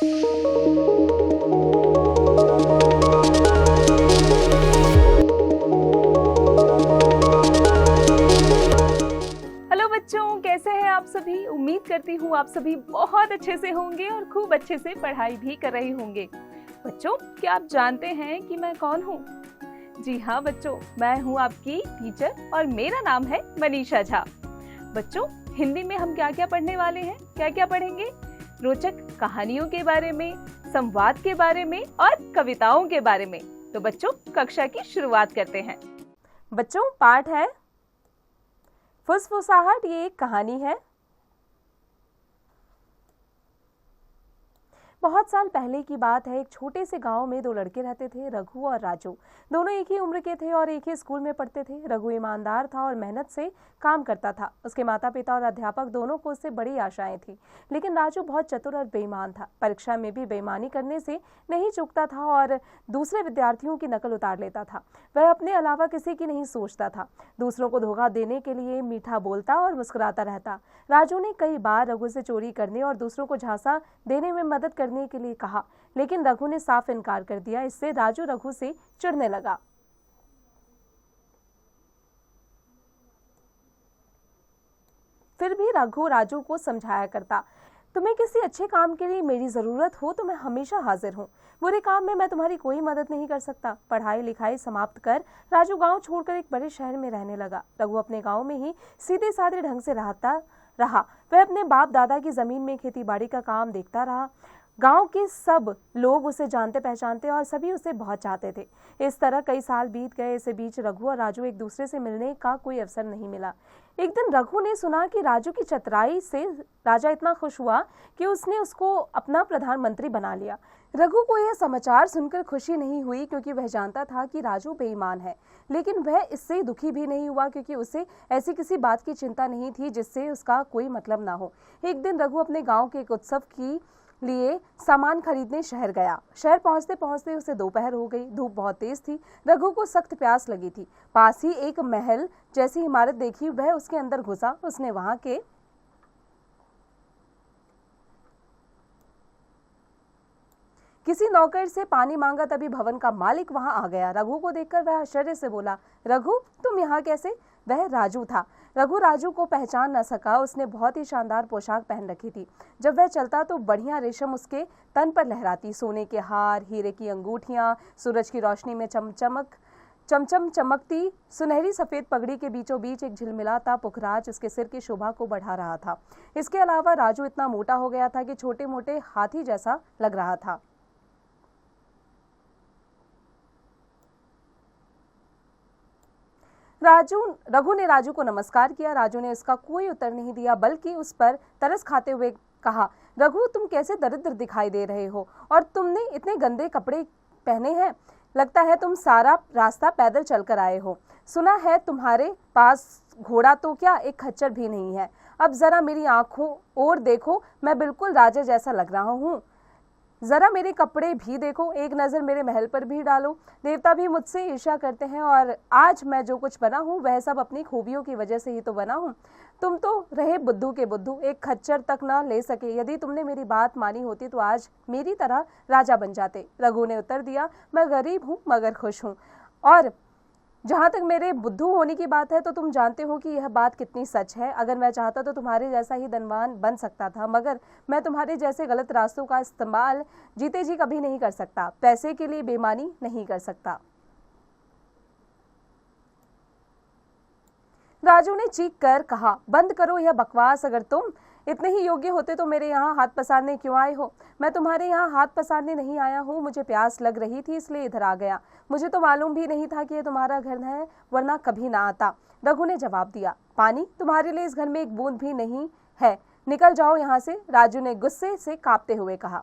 Hello बच्चों, कैसे हैं आप सभी। उम्मीद करती हूँ आप सभी बहुत अच्छे से होंगे और खूब अच्छे से पढ़ाई भी कर रहे होंगे। बच्चों, क्या आप जानते हैं कि मैं कौन हूँ? जी हाँ बच्चों, मैं हूँ आपकी टीचर और मेरा नाम है मनीषा झा। बच्चों, हिंदी में हम क्या क्या पढ़ने वाले हैं? क्या क्या पढ़ेंगे? रोचक कहानियों के बारे में, संवाद के बारे में और कविताओं के बारे में। तो बच्चों, कक्षा की शुरुआत करते हैं। बच्चों, पाठ है फुसफुसाहट। ये एक कहानी है। बहुत साल पहले की बात है। एक छोटे से गांव में दो लड़के रहते थे, रघु और राजू। दोनों एक ही उम्र के थे और एक ही स्कूल में पढ़ते थे। रघु ईमानदार था और मेहनत से काम करता था। उसके माता पिता और अध्यापक दोनों को उससे बड़ी आशाएं थी। लेकिन राजू बहुत चतुर और बेईमान था। परीक्षा में भी बेईमानी करने से नहीं चूकता था और दूसरे विद्यार्थियों की नकल उतार लेता था। वह अपने अलावा किसी की नहीं सोचता था। दूसरों को धोखा देने के लिए मीठा बोलता और मुस्कुराता रहता। राजू ने कई बार रघु से चोरी करने और दूसरों को झांसा देने में मदद करने के लिए कहा, लेकिन रघु ने साफ इनकार कर दिया। इससे राजू रघु से चिढ़ने लगा। फिर भी रघु राजू को समझाया करता, तुम्हें किसी अच्छे काम के लिए मेरी जरूरत हो तो मैं हमेशा हाजिर हूँ। बुरे काम में मैं तुम्हारी कोई मदद नहीं कर सकता। पढ़ाई लिखाई समाप्त कर राजू गांव छोड़कर एक बड़े शहर में रहने लगा। रघु अपने गांव में ही सीधे साधे ढंग से रहता रहा। वह अपने बाप दादा की जमीन में खेती बाड़ी का काम देखता रहा। गांव के सब लोग उसे जानते पहचानते और सभी उसे बहुत चाहते थे। इस तरह कई साल बीत गए। इस बीच रघु और राजू एक दूसरे से मिलने का कोई अवसर नहीं मिला। एक दिन रघु ने सुना कि राजू की चतुराई से राजा इतना खुश हुआ कि उसने उसको अपना प्रधानमंत्री बना लिया। रघु को यह समाचार सुनकर खुशी नहीं हुई, क्योंकि वह जानता था कि राजू बेईमान है। लेकिन वह इससे दुखी भी नहीं हुआ, क्योंकि उसे ऐसी किसी बात की चिंता नहीं थी जिससे उसका कोई मतलब ना हो। एक दिन रघु अपने गाँव के एक उत्सव की लिए सामान खरीदने शहर गया। शहर पहुंचते पहुंचते उसे दोपहर हो गई। धूप बहुत तेज थी। रघु को सख्त प्यास लगी थी। पास ही एक महल जैसी इमारत देखी। वह उसके अंदर घुसा। उसने वहां के किसी नौकर से पानी मांगा। तभी भवन का मालिक वहां आ गया। रघु को देखकर वह आश्चर्य से बोला, रघु, तुम यहाँ कैसे? वह राजू था। रघु राजू को पहचान न सका। उसने बहुत ही शानदार पोशाक पहन रखी थी। जब वह चलता तो बढ़िया रेशम उसके तन पर लहराती। सोने के हार, हीरे की अंगूठियां, सूरज की रोशनी में चमचम चमकती सुनहरी सफेद पगड़ी के बीचों बीच एक झिलमिलाता पुखराज उसके सिर की शोभा को बढ़ा रहा था। इसके अलावा राजू इतना मोटा हो गया था कि छोटे मोटे हाथी जैसा लग रहा था। रघु ने राजू को नमस्कार किया। राजू ने उसका कोई उत्तर नहीं दिया, बल्कि उस पर तरस खाते हुए कहा, रघु, तुम कैसे दरिद्र दिखाई दे रहे हो और तुमने इतने गंदे कपड़े पहने हैं। लगता है तुम सारा रास्ता पैदल चलकर आए हो। सुना है तुम्हारे पास घोड़ा तो क्या, एक खच्चर भी नहीं है। अब जरा मेरी आंखों ओर देखो, मैं बिल्कुल राजा जैसा लग रहा हूँ। जरा मेरे कपड़े भी देखो, एक नजर मेरे महल पर भी डालो। देवता भी मुझसे ईर्ष्या करते हैं और आज मैं जो कुछ बना हूँ वह सब अपनी खूबियों की वजह से ही तो बना हूँ। तुम तो रहे बुद्धू के बुद्धू, एक खच्चर तक ना ले सके। यदि तुमने मेरी बात मानी होती तो आज मेरी तरह राजा बन जाते। रघु ने उत्तर दिया, मैं गरीब हूँ मगर खुश हूँ, और जहाँ तक मेरे बुद्धू होने की बात है तो तुम जानते हो कि यह बात कितनी सच है। अगर मैं चाहता तो तुम्हारे जैसा ही धनवान बन सकता था, मगर मैं तुम्हारे जैसे गलत रास्तों का इस्तेमाल जीते जी कभी नहीं कर सकता। पैसे के लिए बेईमानी नहीं कर सकता। राजू ने चीख कर कहा, बंद करो यह बकवास। अगर तुम इतने ही योग्य होते तो मेरे यहाँ हाथ पसारने क्यों आए हो? मैं तुम्हारे यहाँ हाथ पसारने नहीं आया हूँ। मुझे प्यास लग रही थी इसलिए इधर आ गया। मुझे तो मालूम भी नहीं था कि ये तुम्हारा घर है, वरना कभी ना आता। रघु ने जवाब दिया, पानी? तुम्हारे लिए इस घर में एक बूंद भी नहीं है। निकल जाओ यहाँ से, राजू ने गुस्से से कांपते हुए कहा।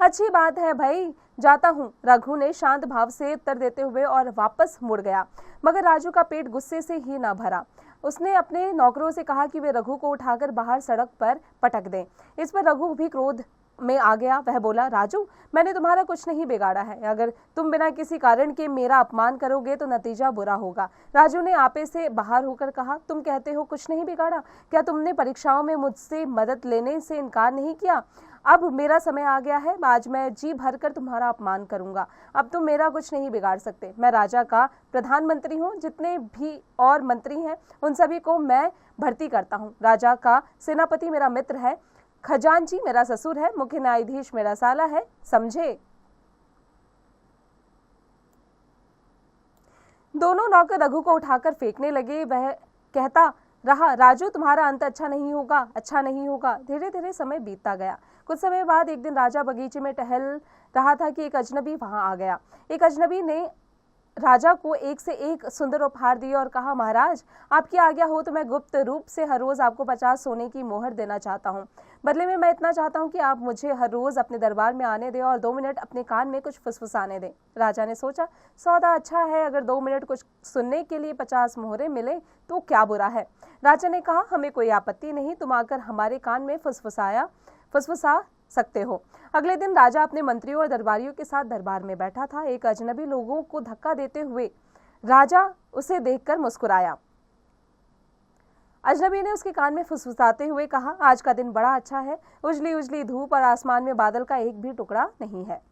अच्छी बात है भाई, जाता हूँ, रघु ने शांत भाव से उत्तर देते हुए और वापस मुड़ गया। मगर राजू का पेट गुस्से से ही ना भरा। उसने अपने नौकरों से कहा कि वे रघु को उठाकर बाहर सड़क पर पटक दें। इस पर रघु भी क्रोध में आ गया। वह बोला, राजू, मैंने तुम्हारा कुछ नहीं बिगाड़ा है। अगर तुम बिना किसी कारण के मेरा अपमान करोगे तो नतीजा बुरा होगा। राजू ने आपे से बाहर होकर कहा, तुम कहते हो कुछ नहीं बिगाड़ा? क्या तुमने परीक्षाओं में मुझसे मदद लेने से इनकार नहीं किया? अब मेरा समय आ गया है, आज मैं जी भरकर तुम्हारा अपमान करूंगा। अब तुम मेरा कुछ नहीं बिगाड़ सकते। मैं राजा का प्रधानमंत्री हूँ, जितने भी और मंत्री हैं उन सभी को मैं भर्ती करता हूँ। राजा का सेनापति मेरा मित्र है, खजांची मेरा ससुर है, मुख्य न्यायाधीश मेरा साला है, समझे? दोनों नौकर रघु को उठाकर फेंकने लगे। वह कहता रहा, राजू, तुम्हारा अंत अच्छा नहीं होगा, अच्छा नहीं होगा। धीरे धीरे समय बीतता गया। कुछ समय बाद एक दिन राजा बगीचे में टहल रहा था कि एक अजनबी वहां आ गया। एक अजनबी ने राजा को एक से एक सुंदर उपहार दिए और कहा, महाराज, आपकी आज्ञा हो तो मैं गुप्त रूप से हर रोज आपको 50 सोने की मोहर देना चाहता हूँ। बदले में मैं इतना चाहता हूँ कि आप मुझे हर रोज अपने दरबार में आने दें और 2 मिनट अपने कान में कुछ फुसफुसाने दें। राजा ने सोचा, सौदा अच्छा है, अगर 2 मिनट कुछ सुनने के लिए 50 मोहरें मिले तो क्या बुरा है। राजा ने कहा, हमें कोई आपत्ति नहीं, तुम आकर हमारे कान में फुसफुसा सकते हो। अगले दिन राजा अपने मंत्रियों और दरबारियों के साथ दरबार में बैठा था। एक अजनबी लोगों को धक्का देते हुए राजा उसे देखकर मुस्कुराया। अजनबी ने उसके कान में फुसफुसाते हुए कहा, आज का दिन बड़ा अच्छा है, उजली उजली धूप और आसमान में बादल का एक भी टुकड़ा नहीं है।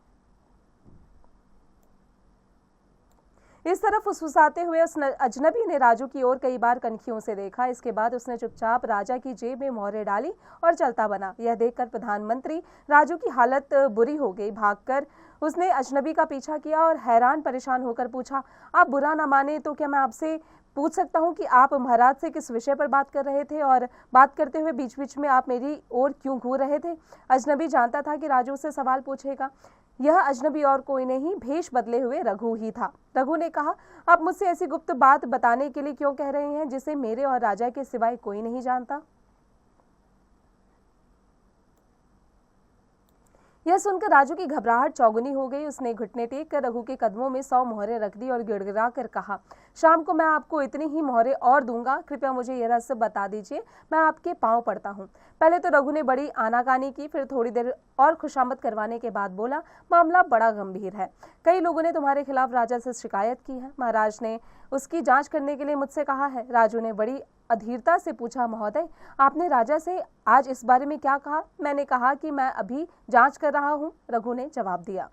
इस तरफ फुसफुसाते हुए उस अजनबी ने राजू की ओर कई बार कनखियों से देखा। इसके बाद उसने चुपचाप राजा की जेब में मोहरें डाली और चलता बना। यह देखकर प्रधानमंत्री राजू की हालत बुरी हो गई। भागकर उसने अजनबी का पीछा किया और हैरान परेशान होकर पूछा, आप बुरा ना माने तो क्या मैं आपसे पूछ सकता हूँ कि आप महाराज से किस विषय पर बात कर रहे थे और बात करते हुए बीच बीच में आप मेरी ओर क्यों घूर रहे थे? अजनबी जानता था कि राजू से सवाल पूछेगा। यह अजनबी और कोई नहीं, भेष बदले हुए रघु ही था। रघु ने कहा, आप मुझसे ऐसी गुप्त बात बताने के लिए क्यों कह रहे हैं जिसे मेरे और राजा के सिवाय कोई नहीं जानता? यह सुनकर राजू की घबराहट चौगुनी हो गई। उसने घुटने टेक कर रघु के कदमों में 100 मोहरें रख दी और गिड़गिड़ा कर कहा, शाम को मैं आपको इतनी ही मोहरें और दूंगा, कृपया मुझे यह रहस्य बता दीजिए, मैं आपके पांव पड़ता हूँ। पहले तो रघु ने बड़ी आनाकानी की, फिर थोड़ी देर और खुशामद करवाने के बाद बोला, मामला बड़ा गंभीर है। कई लोगों ने तुम्हारे खिलाफ राजा से शिकायत की है। महाराज ने उसकी जांच करने के लिए मुझसे कहा है। राजू ने बड़ी अधीरता से पूछा, महोदय, आपने राजा से आज इस बारे में क्या कहा? मैंने कहा कि मैं अभी जांच कर रहा हूं, रघु ने जवाब दिया।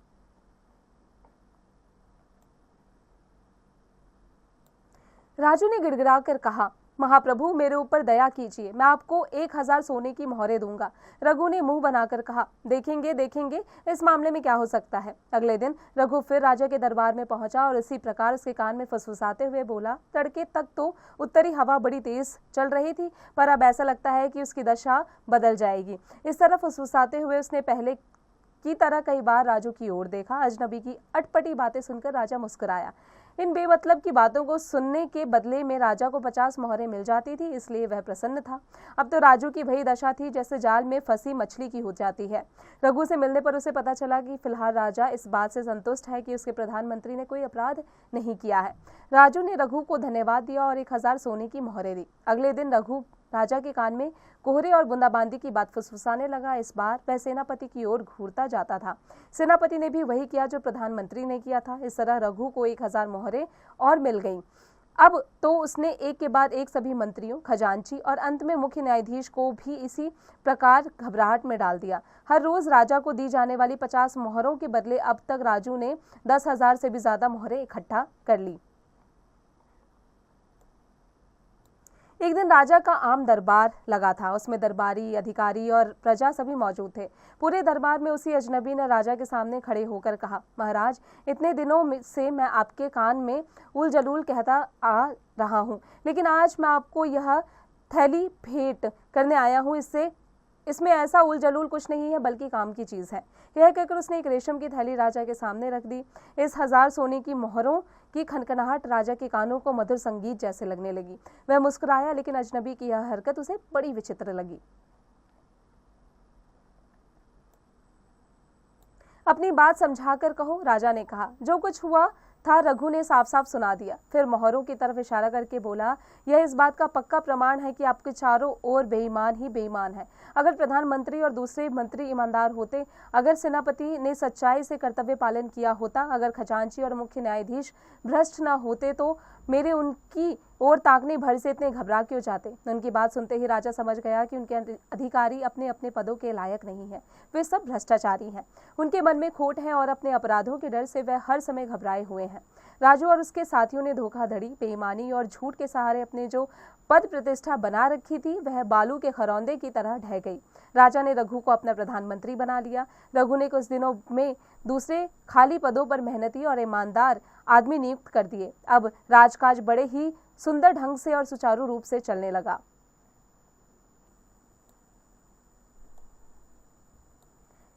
राजू ने गिड़गिड़ाकर कहा, महाप्रभु, मेरे ऊपर दया कीजिए, मैं आपको 1000 सोने की मोहरें दूंगा। रघु ने मुंह बनाकर कहा, देखेंगे देखेंगे, इस मामले में क्या हो सकता है। अगले दिन रघु फिर राजा के दरबार में पहुंचा और इसी प्रकार उसके कान में फुसफुसाते हुए बोला, तड़के तक तो उत्तरी हवा बड़ी तेज चल रही थी, पर अब ऐसा लगता है कि उसकी दशा बदल जाएगी। इस तरह फुसफुसाते हुए उसने पहले की तरह कई बार राजू की ओर देखा। अजनबी की अटपटी बातें सुनकर राजा मुस्कुराया। इन बेमतलब की बातों को सुनने के बदले में राजा को 50 मोहरें मिल जाती थी, इसलिए वह प्रसन्न था। अब तो राजू की वही दशा थी जैसे जाल में फंसी मछली की हो जाती है। रघु से मिलने पर उसे पता चला कि फिलहाल राजा इस बात से संतुष्ट है कि उसके प्रधानमंत्री ने कोई अपराध नहीं किया है। राजू ने रघु को धन्यवाद दिया और 1000 सोने की मोहरें दी। अगले दिन रघु राजा के कान में कोहरे और बूंदाबांदी की बात फुसफुसाने लगा। इस बार वह सेनापति की ओर घूरता जाता था। सेनापति ने भी वही किया जो प्रधानमंत्री ने किया था। इस तरह रघु को 1000 मोहरें और मिल गईं। अब तो उसने एक के बाद एक सभी मंत्रियों, खजांची और अंत में मुख्य न्यायाधीश को भी इसी प्रकार घबराहट में डाल दिया। हर रोज राजा को दी जाने वाली 50 मोहरों के बदले अब तक राजू ने 10,000 से भी ज्यादा मोहरें इकट्ठा कर ली। एक दिन राजा का आम दरबार लगा था। उसमें दरबारी, अधिकारी और प्रजा सभी मौजूद थे। पूरे दरबार में उसी अजनबी ने राजा के सामने खड़े होकर कहा, महाराज, इतने दिनों से मैं आपके कान में उल जलूल कहता आ रहा हूँ, लेकिन आज मैं आपको यह थैली भेंट करने आया हूँ। इसमें ऐसा उल जलूल कुछ नहीं है, बल्कि काम की चीज है। यह कहकर उसने एक रेशम की थैली राजा के सामने रख दी। इस 1000 सोने की मोहरों की खनखनाहट राजा के कानों को मधुर संगीत जैसे लगने लगी। वह मुस्कुराया, लेकिन अजनबी की यह हरकत उसे बड़ी विचित्र लगी। अपनी बात समझाकर कहो, राजा ने कहा। जो कुछ हुआ था रघु ने साफ साफ सुना दिया। फिर मोहरों की तरफ इशारा करके बोला, यह इस बात का पक्का प्रमाण है कि आपके चारों ओर बेईमान ही बेईमान है। अगर प्रधानमंत्री और दूसरे मंत्री ईमानदार होते, अगर सेनापति ने सच्चाई से कर्तव्य पालन किया होता, अगर खजांची और मुख्य न्यायाधीश भ्रष्ट न होते तो मेरे उनकी ओर ताकने भर से इतने घबरा क्यों जाते। उनकी बात सुनते ही राजा समझ गया कि उनके अधिकारी अपने अपने पदों के लायक नहीं हैं, वे सब भ्रष्टाचारी हैं। उनके मन में खोट है और अपने अपराधों के डर से वह हर समय घबराए हुए हैं। राजू और उसके साथियों ने धोखाधड़ी, बेईमानी और झूठ के सहारे अपने जो पद प्रतिष्ठा बना रखी थी, वह बालू के खरौंदे की तरह ढह गई। राजा ने रघु को अपना प्रधानमंत्री बना लिया। रघु ने कुछ दिनों में दूसरे खाली पदों पर मेहनती और ईमानदार आदमी नियुक्त कर दिए। अब राजकाज बड़े ही सुंदर ढंग से और सुचारू रूप से चलने लगा।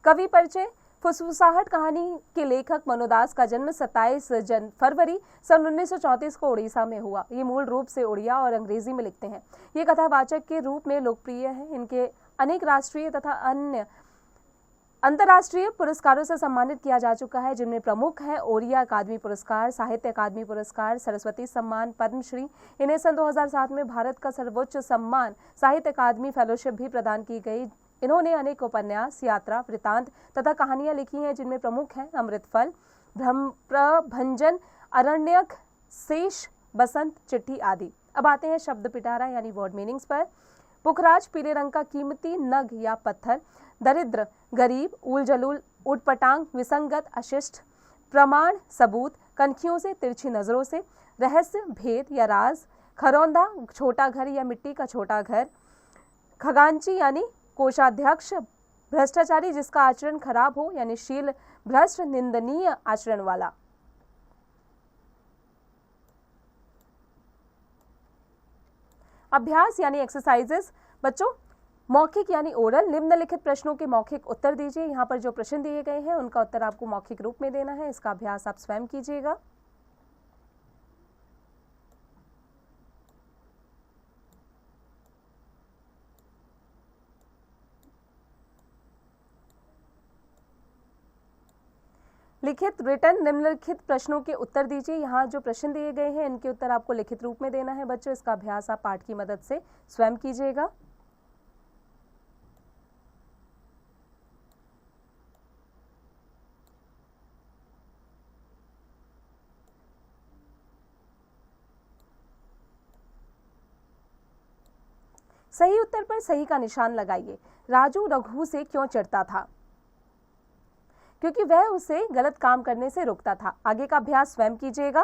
कवि परिचय। फुसफुसाहट कहानी के लेखक मनोदास का जन्म 27 फरवरी सन 1934 को उड़ीसा में हुआ। ये मूल रूप से उड़िया और अंग्रेजी में लिखते हैं। ये कथावाचक के रूप में लोकप्रिय है। इनके अनेक राष्ट्रीय तथा अन्य अंतर्राष्ट्रीय पुरस्कारों से सम्मानित किया जा चुका है, जिनमें प्रमुख है ओडिया अकादमी पुरस्कार, साहित्य अकादमी पुरस्कार, सरस्वती सम्मान, पद्मश्री। इन्हें सन 2007 में भारत का सर्वोच्च सम्मान साहित्य अकादमी फेलोशिप भी प्रदान की गई। इन्होंने अनेक उपन्यास, यात्रा, वृत्तांत तथा कहानियां लिखी हैं, जिनमें प्रमुख हैं अमृतफल, प्रभंजन, अरण्यक, शेष, बसंत, चिट्ठी आदि। अब आते हैं शब्द पिटारा यानी वर्ड मीनिंग्स पर। पुखराज, पीले रंग का कीमती नग या पत्थर। दरिद्र, गरीब, ऊल जलूल, उटपटांग, विसंगत, अशिष्ट। प्रमाण, सबूत, कनखियों से, तिरछी नजरों से। रहस्य, भेद या राज। खरौंदा, छोटा घर या मिट्टी का छोटा घर। खगांची यानी कोषाध्यक्ष, भ्रष्टाचारी जिसका आचरण खराब हो यानी शील भ्रष्ट, निंदनीय आचरण वाला। अभ्यास यानी एक्सरसाइजेस। बच्चों, मौखिक यानी ओरल। निम्नलिखित प्रश्नों के मौखिक उत्तर दीजिए। यहाँ पर जो प्रश्न दिए गए हैं उनका उत्तर आपको मौखिक रूप में देना है। इसका अभ्यास आप स्वयं कीजिएगा। लिखित रिटर्न। निम्नलिखित प्रश्नों के उत्तर दीजिए। यहाँ जो प्रश्न दिए गए हैं इनके उत्तर आपको लिखित रूप में देना है। बच्चों, इसका अभ्यास आप पाठ की मदद से स्वयं कीजिएगा। सही उत्तर पर सही का निशान लगाइए। राजू रघु से क्यों चिढ़ता था? क्योंकि वह उसे गलत काम करने से रोकता था। आगे का अभ्यास स्वयं कीजिएगा।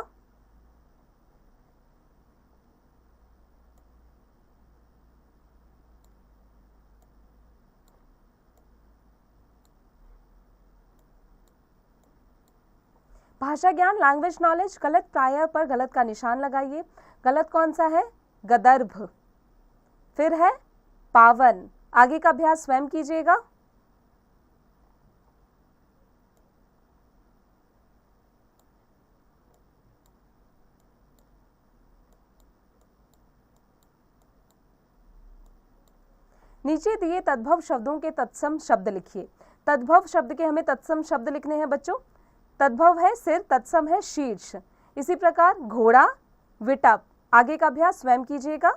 भाषा ज्ञान, लैंग्वेज नॉलेज। गलत प्राय पर गलत का निशान लगाइए। गलत कौन सा है? गदर्भ। फिर है पावन। आगे का अभ्यास स्वयं कीजिएगा। नीचे दिए तद्भव शब्दों के तत्सम शब्द लिखिए। तद्भव शब्द के हमें तत्सम शब्द लिखने हैं बच्चों। तद्भव है सिर, तत्सम है शीर्ष। इसी प्रकार घोड़ा, विटप। आगे का अभ्यास स्वयं कीजिएगा।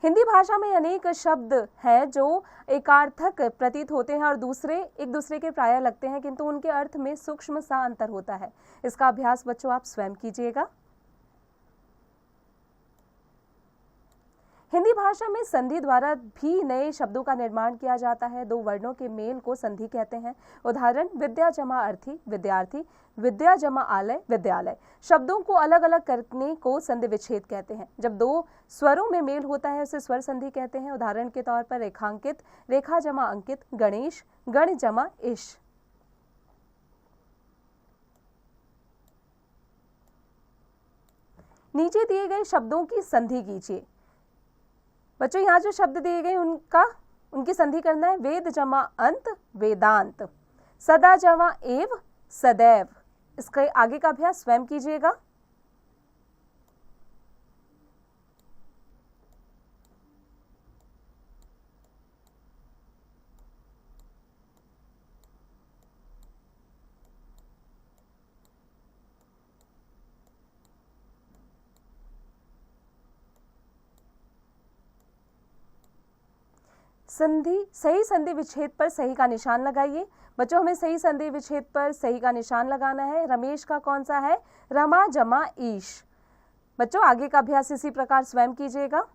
हिंदी भाषा में अनेक शब्द हैं जो एकार्थक प्रतीत होते हैं और दूसरे एक दूसरे के प्राय लगते हैं, किंतु उनके अर्थ में सूक्ष्म सा अंतर होता है। इसका अभ्यास बच्चों आप स्वयं कीजिएगा। हिंदी भाषा में संधि द्वारा भी नए शब्दों का निर्माण किया जाता है। दो वर्णों के मेल को संधि कहते हैं। उदाहरण, विद्या जमा अर्थी, विद्यार्थी। विद्या जमा आलय, विद्यालय। शब्दों को अलग अलग करने को संधि विच्छेद कहते हैं। जब दो स्वरों में मेल होता है उसे स्वर संधि कहते हैं। उदाहरण के तौर पर रेखांकित, रेखा जमा अंकित। गणेश, गण जमा ईश। नीचे दिए गए शब्दों की संधि कीजिए। बच्चों, यहाँ जो शब्द दिए गए उनकी संधि करना है। वेद जमा अंत, वेदांत। सदा जमा एव, सदैव। इसके आगे का अभ्यास स्वयं कीजिएगा। सही संधि विच्छेद पर सही का निशान लगाइए। बच्चों, हमें सही संधि विच्छेद पर सही का निशान लगाना है। रमेश का कौन सा है? रमा जमा ईश। बच्चों, आगे का अभ्यास इसी प्रकार स्वयं कीजिएगा।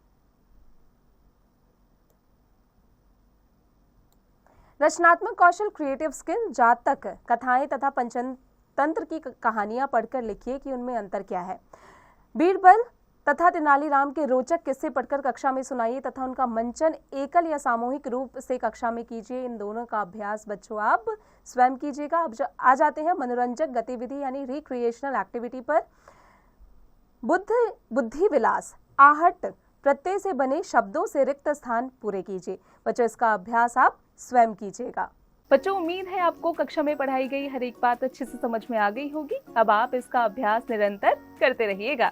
रचनात्मक कौशल क्रिएटिव स्किल, जातक कथाएं तथा पंचतंत्र की कहानियां पढ़कर लिखिए कि उनमें अंतर क्या है। बीरबल तथा तेनालीराम के रोचक किस्से पढ़कर कक्षा में सुनाइए तथा उनका मंचन एकल या सामूहिक रूप से कक्षा में कीजिए। इन दोनों का अभ्यास बच्चों आप स्वयं कीजिएगा। अब आ जाते हैं मनोरंजक गतिविधि यानी रिक्रिएशनल एक्टिविटी पर। बुद्धि विलास, आहट प्रत्यय से बने शब्दों से रिक्त स्थान पूरे कीजिए। बच्चों, इसका अभ्यास आप स्वयं कीजिएगा। बच्चों, उम्मीद है आपको कक्षा में पढ़ाई गई हर एक बात अच्छे से समझ में आ गई होगी। अब आप इसका अभ्यास निरंतर करते रहिएगा।